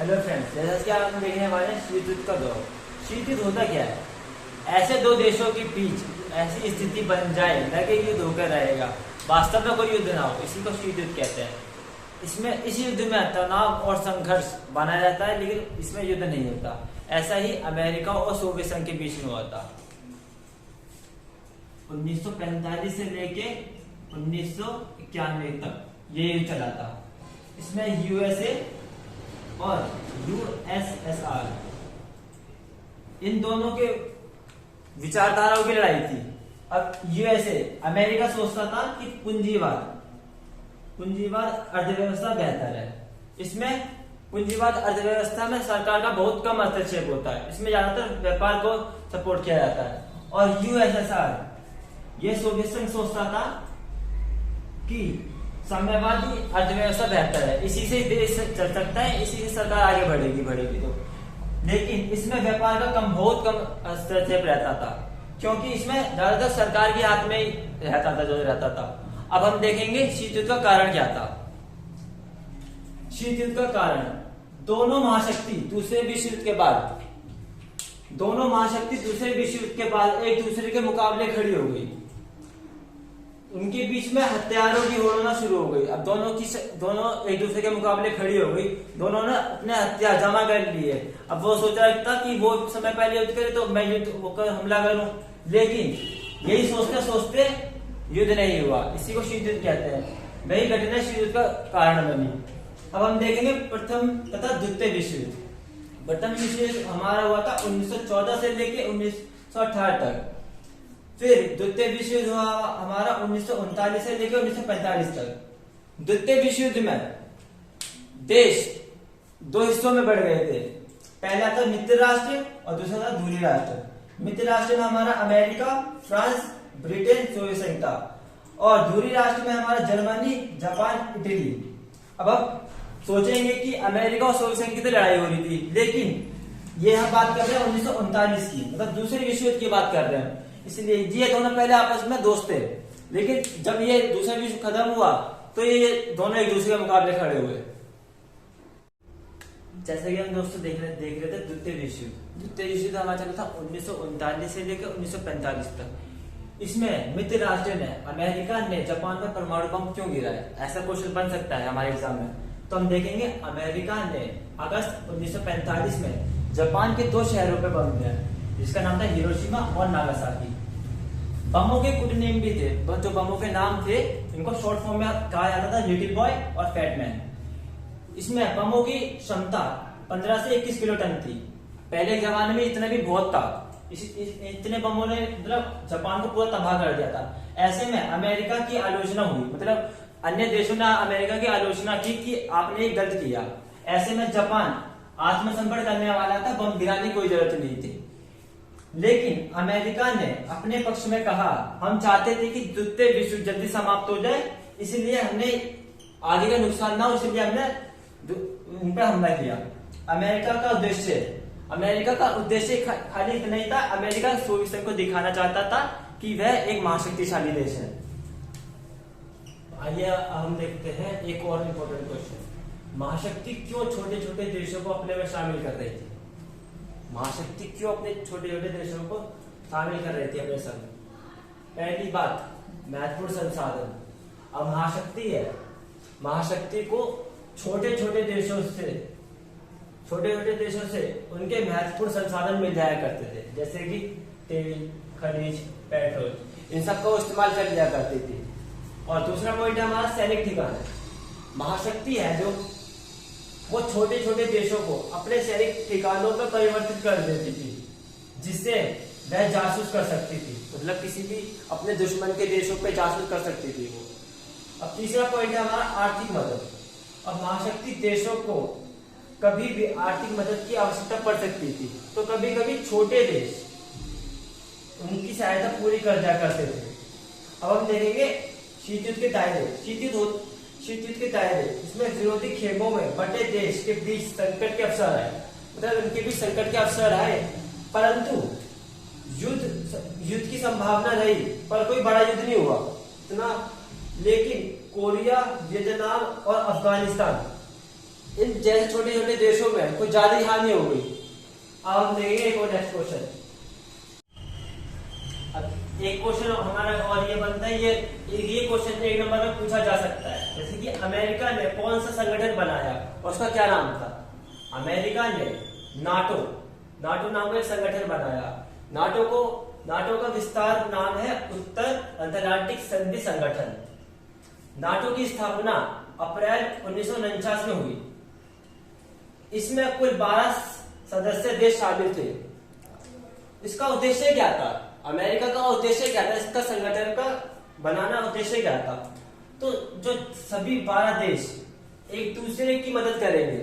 Hello friends, जैसा कि आप देखने वाले हैं शीत युद्ध का दौर। शीत युद्ध होता क्या है? ऐसे दो देशों के बीच ऐसी स्थिति बन जाए न कि युद्ध होकर रहेगा, वास्तव में कोई युद्ध ना हो, इसी को शीत युद्ध कहते हैं। इसमें इस युद्ध में तनाव और संघर्ष बना रहता है, लेकिन इसमें युद्ध नहीं होता। ऐसा ही अमेरिका और सोवियत संघ के बीच में हुआ था 1945 से लेके 1991 तक ये युद्ध चला था। इसमें यूएसए और यूएसएसआर, इन दोनों के विचारधाराओं की लड़ाई थी। अब यूएसए, अमेरिका सोचता था कि पूंजीवाद अर्थव्यवस्था बेहतर है। इसमें पूंजीवाद अर्थव्यवस्था में सरकार का बहुत कम हस्तक्षेप होता है, इसमें ज्यादातर व्यापार को सपोर्ट किया जाता है। और यूएसएसआर, ये सोवियत संघ सोचता था कि साम्यवादी अर्थव्यवस्था बेहतर है, इसी से देश चल सकता है, इसी से सरकार आगे बढ़ेगी तो। लेकिन इसमें व्यापार का बहुत कम हस्तक्षेप रहता था, क्योंकि इसमें ज्यादातर सरकार के हाथ में ही रहता था। अब हम देखेंगे शीत युद्ध का कारण क्या था। शीत युद्ध का कारण, दोनों महाशक्ति दूसरे विश्व युद्ध के बाद एक दूसरे के मुकाबले खड़ी हो गई। उनके बीच में हथियारों की होड़ होना शुरू हो गई। अब दोनों एक दूसरे के मुकाबले खड़ी हो गई, दोनों ने अपने हथियार जमा कर लिए। अब वो सोच रहा था कि वो समय पहले युद्ध करे तो मैं युद्ध होकर हमला करूं, लेकिन यही सोचते युद्ध नहीं हुआ। इसी को शीत युद्ध कहते हैं। वही घटना शीत युद्ध का कारण बनी। अब हम देखेंगे प्रथम तथा द्वितीय विश्व युद्ध। प्रथम विश्व युद्ध हमारा हुआ था 1914 से लेके 1918 तक। फिर द्वितीय विश्व युद्ध हुआ हमारा 1939 से लेकर 1945 तक। द्वितीय विश्व युद्ध में देश दो हिस्सों में बढ़ गए थे। पहला था मित्र राष्ट्र और दूसरा था दूरी राष्ट्र। मित्र राष्ट्र में हमारा अमेरिका, फ्रांस, ब्रिटेन, सोवियत संघ था, और दूरी राष्ट्र में हमारा जर्मनी, जापान, इटली। अब आप सोचेंगे कि अमेरिका और सोवियत संघ की तो लड़ाई हो रही थी, लेकिन ये हम बात कर रहे हैं 1939 की, मतलब दूसरे विश्व युद्ध की बात कर रहे हैं। इसलिए ये दोनों पहले आपस में दोस्त थे, लेकिन जब ये दूसरा विश्व खत्म हुआ तो ये दोनों एक दूसरे के मुकाबले खड़े हुए। जैसे कि हम दोस्तों देख रहे थे द्वितीय विश्व युद्ध। द्वितीय विश्व युद्ध हमारा चला था 1939 से लेकर 1945 तक। इसमें मित्र राष्ट्र ने, अमेरिका ने जापान में परमाणु बम क्यों गिराया, ऐसा क्वेश्चन बन सकता है हमारे एग्जाम में। तो हम देखेंगे अमेरिका ने अगस्त 1945 में जापान के दो शहरों पर बम गिराया, जिसका नाम था हिरोशिमा और नागासाकी। बमों के कुछ नेम भी थे, जो बमों के नाम थे इनको शॉर्ट फॉर्म में कहा जाता था लिटिल बॉय और फैट मैन। इसमें बमों की क्षमता 15 से 21 किलो टन थी। पहले के जमाने में इतना भी बहुत था। इतने बमों ने मतलब जापान को पूरा तबाह कर दिया था। ऐसे में अमेरिका की आलोचना हुई, मतलब अन्य देशों ने अमेरिका की आलोचना की कि आपने गलत किया। ऐसे में जापान आत्मसमर्पण करने वाला था, बम गिराने की कोई जरूरत नहीं थी। लेकिन अमेरिका ने अपने पक्ष में कहा, हम चाहते थे कि द्वितीय विश्व युद्ध जल्दी समाप्त हो जाए, इसलिए हमने आगे का नुकसान ना हो, इसलिए हमने उन पर हमला किया। अमेरिका का उद्देश्य खाली इतना ही था, अमेरिका सोवियत संघ को दिखाना चाहता था कि वह एक महाशक्तिशाली देश है। आइए हम देखते हैं एक और इम्पोर्टेंट क्वेश्चन। महाशक्ति क्यों छोटे छोटे देशों को अपने में शामिल कर रही थी? महाशक्ति क्यों अपने छोटे छोटे देशों को शामिल कर रही थी अपने संग? पहली बात, महत्वपूर्ण संसाधन। अब महाशक्ति है, महाशक्ति को छोटे छोटे देशों से उनके महत्वपूर्ण संसाधन मिल जाया करते थे, जैसे कि तेल, खनिज, पेट्रोल, इन सब का इस्तेमाल कर लिया करती थी। और दूसरा पॉइंट है हमारा सैनिक ठिकाना। महाशक्ति है जो वो छोटे छोटे देशों को अपने सैनिक ठिकानों पर परिवर्तित कर देती थी, जिससे वह जासूस कर सकती थी, मतलब किसी भी अपने दुश्मन के देशों पे जासूस कर सकती थी वो। अब तीसरा पॉइंट है हमारा आर्थिक मदद। अब महाशक्ति देशों को कभी भी आर्थिक मदद की आवश्यकता पड़ सकती थी, तो कभी कभी छोटे देश उनकी सहायता पूरी कर दिया करते थे। अब हम देखेंगे शीत युद्ध के दायरे। शीत युद्ध के दायरे, इसमें विरोधी खेमों में बटे देश के बीच संकट के अवसर आए, मतलब उनके बीच संकट के अवसर आए, परंतु युद्ध की संभावना रही, पर कोई बड़ा युद्ध नहीं हुआ इतना। लेकिन कोरिया, वियतनाम और अफगानिस्तान, इन जैसे छोटे छोटे देशों में कुछ ज्यादा ही हानि हो गई। अब हम देखेंगे एक और नेक्स्ट क्वेश्चन। अब एक क्वेश्चन हमारा और ये बनता है, ये क्वेश्चन 1 नंबर में पूछा जा सकता है। जैसे कि अमेरिका ने कौन सा संगठन बनाया और उसका क्या नाम था? अमेरिका ने नाटो नाम का एक संगठन बनाया। नाटो का विस्तार नाम है उत्तर अटलांटिक संधि संगठन। नाटो की स्थापना अप्रैल 1949 में हुई। इसमें कुल 12 सदस्य देश शामिल थे। इसका उद्देश्य क्या था? अमेरिका का उद्देश्य क्या था? इसका संगठन का बनाना उद्देश्य क्या था? तो जो सभी 12 देश एक दूसरे की मदद करेंगे।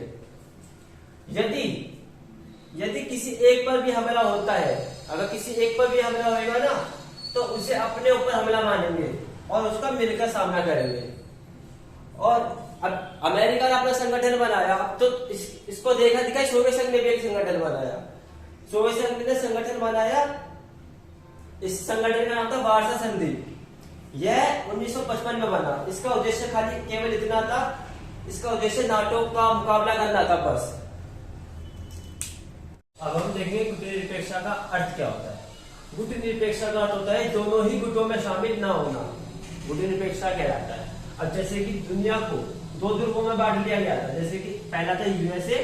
यदि किसी एक पर भी हमला होता है, अगर किसी एक पर भी हमला होगा ना, तो उसे अपने ऊपर हमला मानेंगे और उसका मिलकर सामना करेंगे। और अब अमेरिका ने अपना संगठन बनाया, अब तो इसको देखा दिखा सोवियत संघ ने भी एक संगठन बनाया। सोवियत संघ ने संगठन बनाया, इस संगठन का नाम था वार्सा संधि। यह 1955 में बना। इसका उद्देश्य खाली केवल इतना था, इसका उद्देश्य नाटो का मुकाबला करना था बस। अब हम देखेंगे गुटनिरपेक्षता का अर्थ क्या होता है। गुटनिरपेक्षता का अर्थ होता है दोनों ही गुटों में शामिल ना होना, गुटनिरपेक्षता कहलाता है। अब जैसे कि दुनिया को 2 ध्रुवों में बांट लिया गया था, जैसे कि पहला था यूएसए,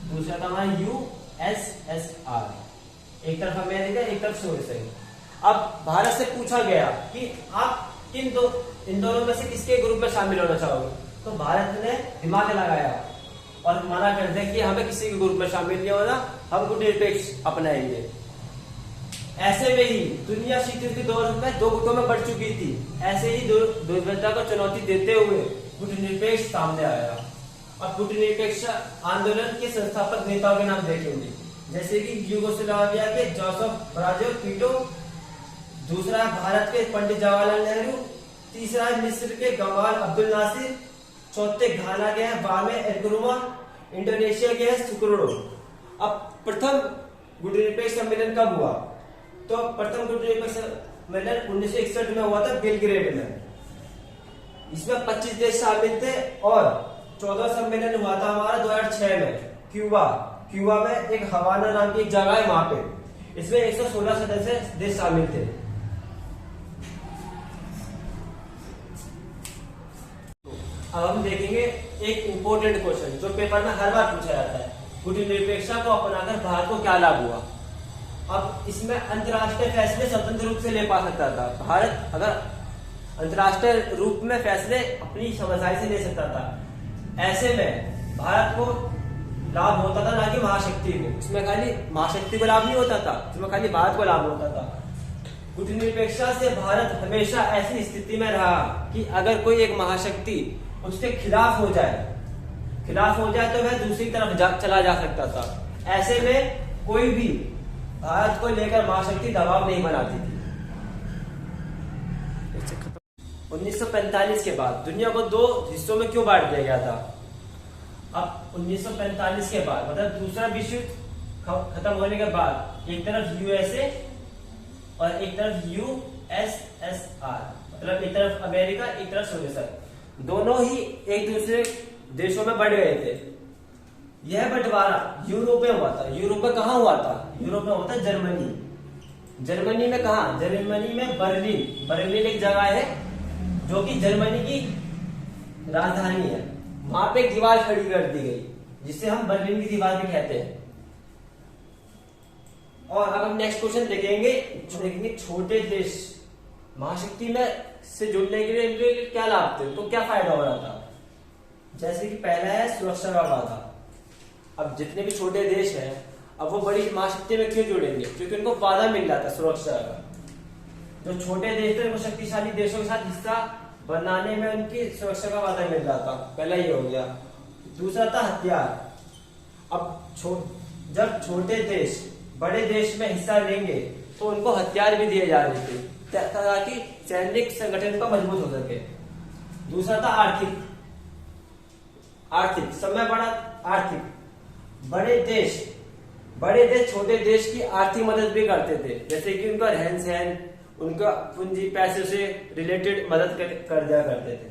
दूसरा था हमारा यूएसएसआर, एक तरफ अमेरिका, एक तरफ सोवियत संघ। अब भारत से पूछा गया कि आप इन दोनों में से किसके ग्रुप में शामिल होना चाहोगे, तो भारत ने दिमाग लगाया और मना कर दिया कि हमें किसी के ग्रुप में शामिल नहीं होना, हम गुटनिरपेक्ष अपनाएंगे। ऐसे में ही दुनिया शीत युद्ध के दौर में 2 गुटों में बढ़ चुकी थी। ऐसे ही दुर्बलता को चुनौती देते हुए गुटनिरपेक्ष सामने आया। अब गुटनिरपेक्ष आंदोलन के संस्थापक नेताओं के नाम देखेंगे, जैसे कि यूगोस्लाविया के जोसेफ ब्राजो टिटो, दूसरा भारत के पंडित जवाहरलाल नेहरू, तीसरा मिस्र के गमाल अब्दुल नासिर, चौथे घाना के हैं वामे एनक्रुमा, इंडोनेशिया के हैं सुकर्णो। अब प्रथम गुटनिरपेक्ष सम्मेलन कब हुआ? तो प्रथम गुटनिरपेक्ष सम्मेलन 1961 में हुआ था बेलग्रेड में। इसमें 25 देश शामिल थे। और 14 सम्मेलन हुआ था हमारा 2006 में क्यूबा में, एक हवाना नाम की एक जगह है वहां पे। इसमें 116 सदस्य देश शामिल थे। अब हम देखेंगे एक इंपॉर्टेंट क्वेश्चन जो पेपर में हर बार पूछा जाता है, गुटनिरपेक्षता को अपनाकर भारत को क्या लाभ हुआ? अब इसमें अंतर्राष्ट्रीय फैसले स्वतंत्र रूप से ले पा सकता था भारत। अगर अंतर्राष्ट्रीय रूप में फैसले अपनी समझदारी से ले सकता था, ऐसे में भारत को लाभ होता था, ना कि महाशक्ति को। इसमें खाली महाशक्ति को लाभ नहीं होता था, इसमें खाली भारत को लाभ होता था। गुटनिरपेक्षता से भारत हमेशा ऐसी स्थिति में रहा कि अगर कोई एक महाशक्ति उसके खिलाफ हो जाए तो वह दूसरी तरफ चला जा सकता था। ऐसे में कोई भी भारत को लेकर महाशक्ति दबाव नहीं बनाती थी। 1945 के बाद दुनिया को 2 हिस्सों में क्यों बांट दिया गया था? अब 1945 के बाद मतलब दूसरा विश्व युद्ध खत्म होने के बाद एक तरफ यूएसए और एक तरफ यूएसएसआर, मतलब एक तरफ अमेरिका, एक तरफ सोवियत संघ, दोनों ही एक दूसरे देशों में बढ़ गए थे। यह बंटवारा यूरोप में हुआ था। यूरोप में कहाँ हुआ था? यूरोप में हुआ था जर्मनी में। कहा? जर्मनी में बर्लिन एक जगह है जो कि जर्मनी की राजधानी है। वहां पे एक दीवार खड़ी कर दी गई जिसे हम बर्लिन की दीवार भी कहते हैं। और अब हम नेक्स्ट क्वेश्चन देखेंगे छोटे देश महाशक्ति में से जुड़ने के लिए क्या लाभ थे, तो क्या फायदा हो रहा था? जैसे कि पहला है सुरक्षा का वादा। अब जितने भी छोटे देश हैं, अब वो बड़ी महाशक्ति में क्यों जुड़ेंगे? क्योंकि उनको वादा मिल रहा था सुरक्षा का। जो छोटे देश थे वो शक्तिशाली देशों के साथ हिस्सा बनाने में उनकी सुरक्षा का वादा मिल रहा था। पहला ये हो गया। दूसरा था हथियार। अब जब छोटे देश बड़े देश में हिस्सा लेंगे तो उनको हथियार भी दिए जा रहे थे ताकि सैनिक संगठन का मजबूत हो सके। दूसरा था आर्थिक समय बड़ा आर्थिक। बड़े देश छोटे देश की आर्थिक मदद भी करते थे, जैसे कि उनका रहन सहन, उनका पूंजी पैसे से रिलेटेड मदद कर दिया करते थे।